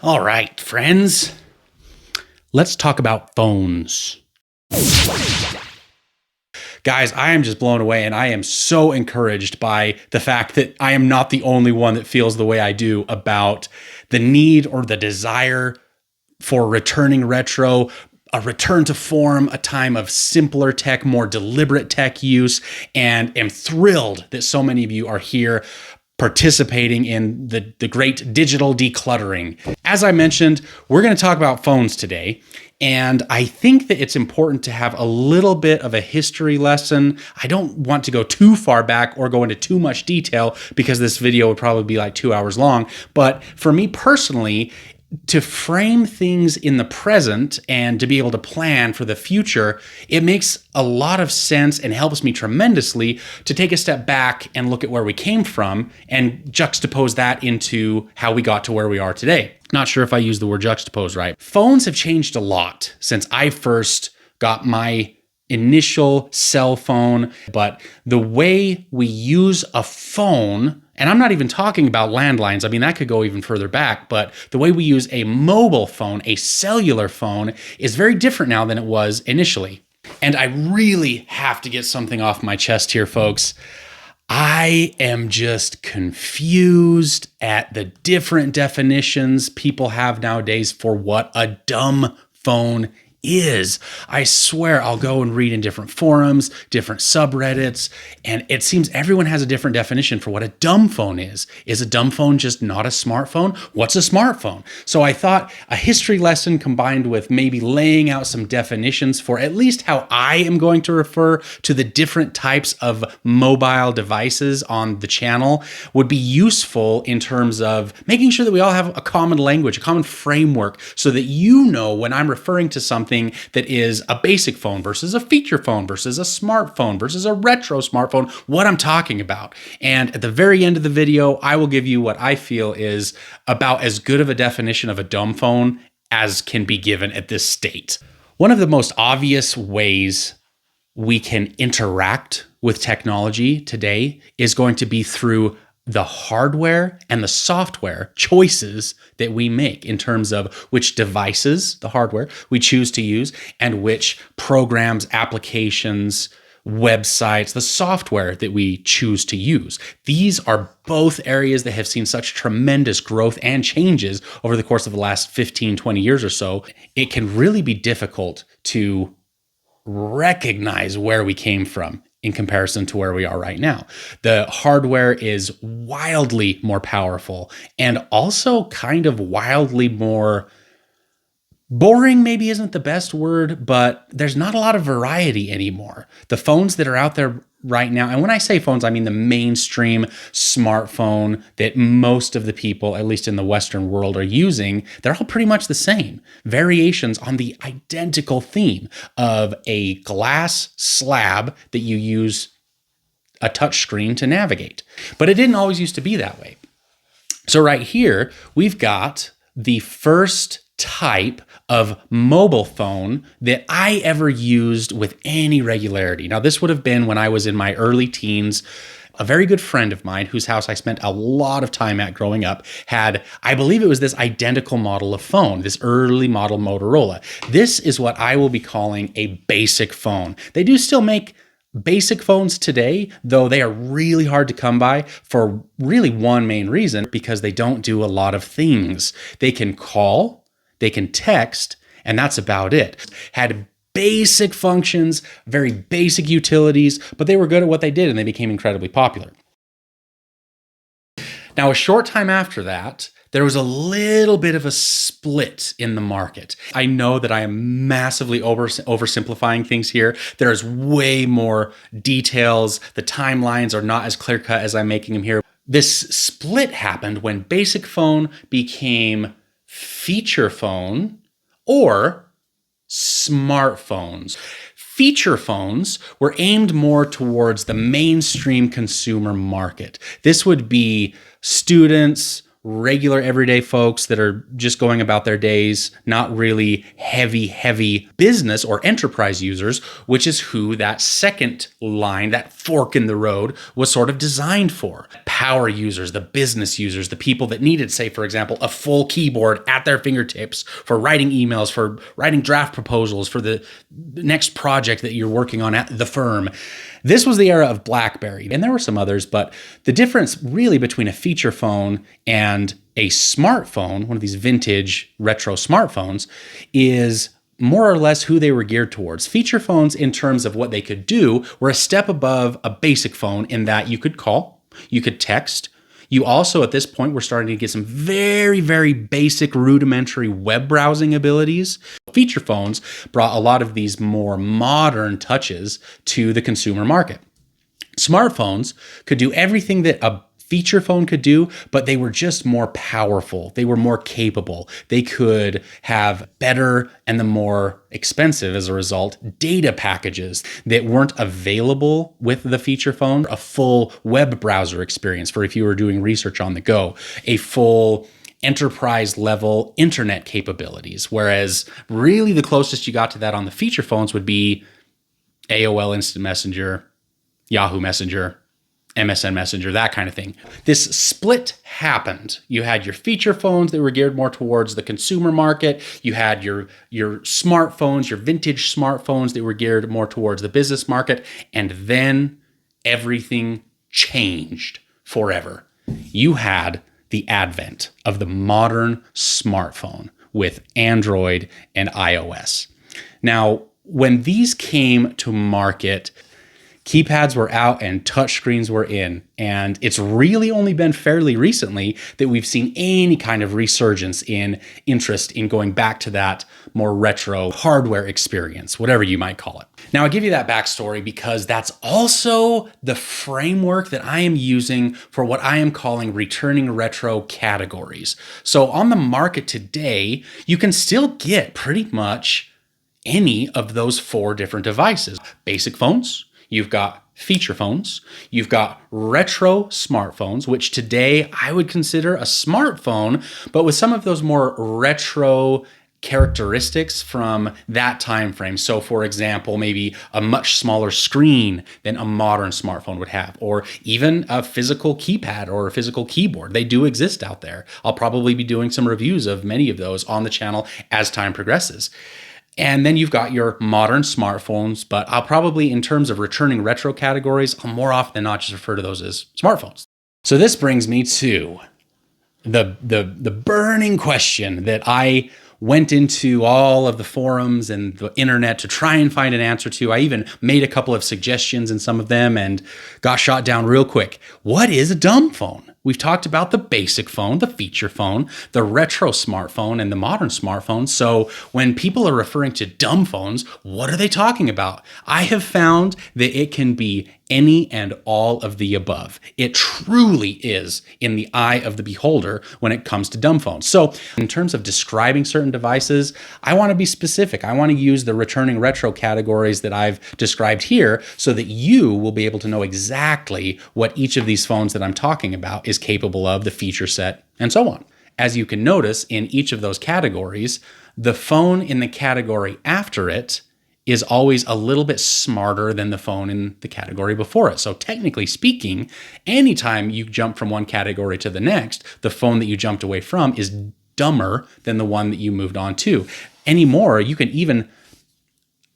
All right, friends, let's talk about phones. Guys, I am just blown away, and I am so encouraged by the fact that I am not the only one that feels the way I do about the need or the desire for returning retro, a return to form, a time of simpler tech, more deliberate tech use, and am thrilled that so many of you are here participating in the great digital decluttering. As I mentioned, we're going to talk about phones today. And I think that it's important to have a little bit of a history lesson. I don't want to go too far back or go into too much detail because this video would probably be like 2 hours long. But for me personally, to frame things in the present and to be able to plan for the future, it makes a lot of sense and helps me tremendously to take a step back and look at where we came from and juxtapose that into how we got to where we are today. Not sure if I used the word juxtapose right. Phones have changed a lot since I first got my initial cell phone, but the way we use a phone, and I'm not even talking about landlines. I mean, that could go even further back, but the way we use a mobile phone, a cellular phone, is very different now than it was initially. And I really have to get something off my chest here, folks. I am just confused at the different definitions people have nowadays for what a dumb phone is. I swear I'll go and read in different forums, different subreddits, and it seems everyone has a different definition for what a dumb phone is. Is a dumb phone just not a smartphone? What's a smartphone? So I thought a history lesson combined with maybe laying out some definitions for at least how I am going to refer to the different types of mobile devices on the channel would be useful in terms of making sure that we all have a common language, a common framework, so that you know when I'm referring to something that is a basic phone versus a feature phone versus a smartphone versus a retro smartphone, what I'm talking about. And at the very end of the video, I will give you what I feel is about as good of a definition of a dumb phone as can be given at this state. One of the most obvious ways we can interact with technology today is going to be through the hardware and the software choices that we make in terms of which devices, the hardware, we choose to use, and which programs, applications, websites, the software that we choose to use. These are both areas that have seen such tremendous growth and changes over the course of the last 15, 20 years or so. It can really be difficult to recognize where we came from in comparison to where we are right now. The hardware is wildly more powerful and also kind of wildly more boring, maybe isn't the best word, but there's not a lot of variety anymore. The phones that are out there right now, and when I say phones, I mean the mainstream smartphone that most of the people, at least in the Western world, are using, they're all pretty much the same. Variations on the identical theme of a glass slab that you use a touch screen to navigate. But it didn't always used to be that way. So right here, we've got the first type of mobile phone that I ever used with any regularity. Now, this would have been when I was in my early teens. A very good friend of mine, whose house I spent a lot of time at growing up, had, I believe it was this identical model of phone, this early model Motorola. This is what I will be calling a basic phone. They do still make basic phones today, though they are really hard to come by for really one main reason, because they don't do a lot of things. They can call, they can text, and that's about it. Had basic functions, very basic utilities, but they were good at what they did and they became incredibly popular. Now, a short time after that, there was a little bit of a split in the market. I know that I am massively oversimplifying things here. There's way more details. The timelines are not as clear-cut as I'm making them here. This split happened when basic phone became feature phone or smartphones. Feature phones were aimed more towards the mainstream consumer market. This would be students, regular everyday folks that are just going about their days, not really heavy business or enterprise users, which is who that second line, that fork in the road, was sort of designed for. Power users, the business users, the people that needed, say, for example, a full keyboard at their fingertips for writing emails, for writing draft proposals, for the next project that you're working on at the firm. This was the era of BlackBerry, and there were some others, but the difference really between a feature phone and a smartphone, one of these vintage retro smartphones, is more or less who they were geared towards. Feature phones, in terms of what they could do, were a step above a basic phone in that you could call, you could text. You also, at this point, were starting to get some very basic rudimentary web browsing abilities. Feature phones brought a lot of these more modern touches to the consumer market. Smartphones could do everything that a feature phone could do, but they were just more powerful. They were more capable. They could have better and the more expensive, as a result, data packages that weren't available with the feature phone. A full web browser experience for if you were doing research on the go, a full enterprise level internet capabilities. Whereas really the closest you got to that on the feature phones would be AOL Instant Messenger, Yahoo Messenger, MSN Messenger, that kind of thing. This split happened. You had your feature phones that were geared more towards the consumer market. You had your smartphones, your vintage smartphones that were geared more towards the business market. And then everything changed forever. You had the advent of the modern smartphone with Android and iOS. Now, when these came to market, keypads were out and touchscreens were in. And it's really only been fairly recently that we've seen any kind of resurgence in interest in going back to that more retro hardware experience, whatever you might call it. Now, I give you that backstory because that's also the framework that I am using for what I am calling returning retro categories. So on the market today, you can still get pretty much any of those 4 different devices. Basic phones, you've got feature phones, you've got retro smartphones, which today I would consider a smartphone, but with some of those more retro characteristics from that time frame. So for example, maybe a much smaller screen than a modern smartphone would have, or even a physical keypad or a physical keyboard. They do exist out there. I'll probably be doing some reviews of many of those on the channel as time progresses. And then you've got your modern smartphones, but I'll probably, in terms of returning retro categories, I'll more often than not just refer to those as smartphones. So this brings me to the burning question that I went into all of the forums and the internet to try and find an answer to. I even made a couple of suggestions in some of them and got shot down real quick. What is a dumb phone? We've talked about the basic phone, the feature phone, the retro smartphone, and the modern smartphone. So when people are referring to dumb phones, what are they talking about? I have found that it can be any and all of the above. It truly is in the eye of the beholder when it comes to dumb phones. So in terms of describing certain devices, I want to be specific. I want to use the returning retro categories that I've described here so that you will be able to know exactly what each of these phones that I'm talking about is capable of, the feature set, and so on. As you can notice in each of those categories, the phone in the category after it is always a little bit smarter than the phone in the category before it. So technically speaking, anytime you jump from one category to the next, the phone that you jumped away from is dumber than the one that you moved on to. Anymore, you can even,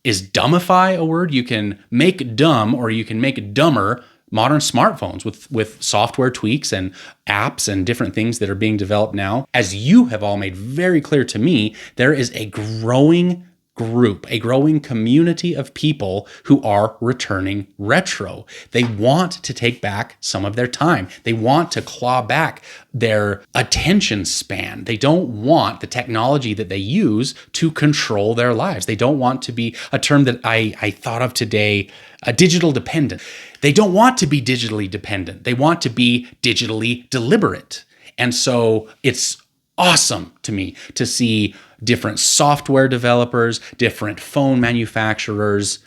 is dumbify a word? You can make dumb or you can make dumber modern smartphones with software tweaks and apps and different things that are being developed now. As you have all made very clear to me, there is a growing group, a growing community of people who are returning retro. They want to take back some of their time. They want to claw back their attention span. They don't want the technology that they use to control their lives. They don't want to be, a term that I thought of today, a digital dependent. They don't want to be digitally dependent. They want to be digitally deliberate. And so it's awesome to me to see different software developers, different phone manufacturers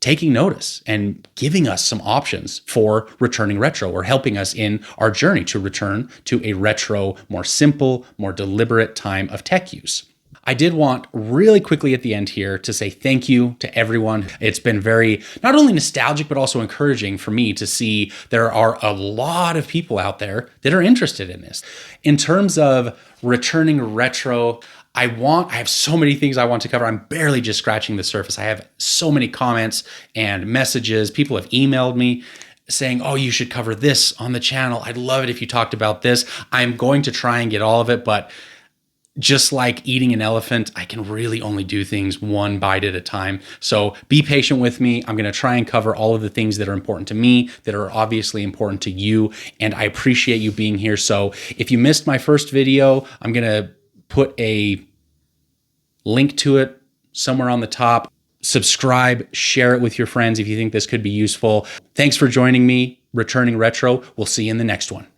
taking notice and giving us some options for returning retro, or helping us in our journey to return to a retro, more simple, more deliberate time of tech use. I did want really quickly at the end here to say thank you to everyone. It's been very, not only nostalgic, but also encouraging for me to see there are a lot of people out there that are interested in this. In terms of returning retro, I have so many things I want to cover. I'm barely just scratching the surface. I have so many comments and messages. People have emailed me saying, oh, you should cover this on the channel. I'd love it if you talked about this. I'm going to try and get all of it, but just like eating an elephant, I can really only do things one bite at a time. So be patient with me. I'm going to try and cover all of the things that are important to me, that are obviously important to you. And I appreciate you being here. So if you missed my first video, I'm going to put a link to it somewhere on the top. Subscribe, share it with your friends if you think this could be useful. Thanks for joining me, Returning Retro. We'll see you in the next one.